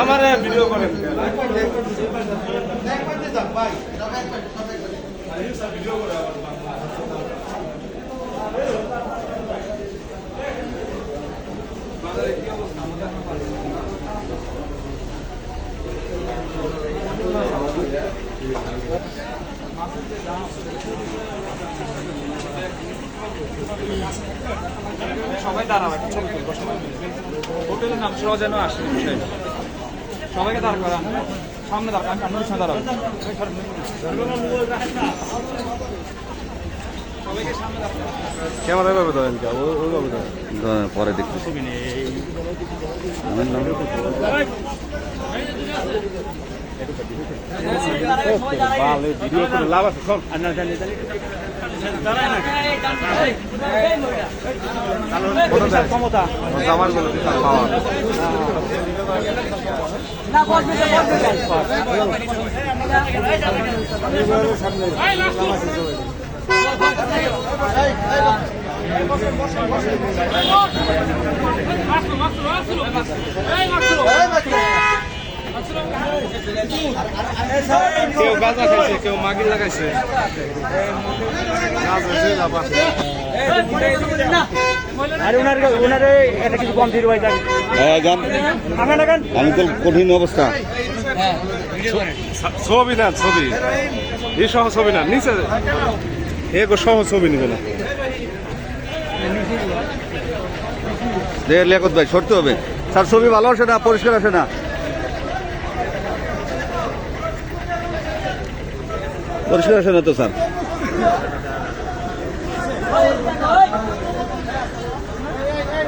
আমার ভিডিও করেন সবাই দাঁড়াবে ছবি তুলবো সবাই হোটেলের নাম সহ যেন আসে সবাইকে দাঁড় করান সামনে দাঁড়ান আমি সামনে দাঁড়াবো ক্যামেরা ভাবে ধরেন ওইভাবে ধরেন পরে দেখতে ভিডিও করে লাভ আছে সব ক্ষমতা আমার গুলো বিশাল পাওয়ার কেউ গাঁজা খাইছে কেউ মাগির লাগাইছে আমি তো কঠিন অবস্থা ছবি না ছবি এই সহ ছবি না নিচে এগো সহ ছবি নিবে না লিয়াকত ভাই সরতে হবে স্যার ছবি ভালো আসে না পরিষ্কার আসে না পরিষ্কার আসে না তো স্যার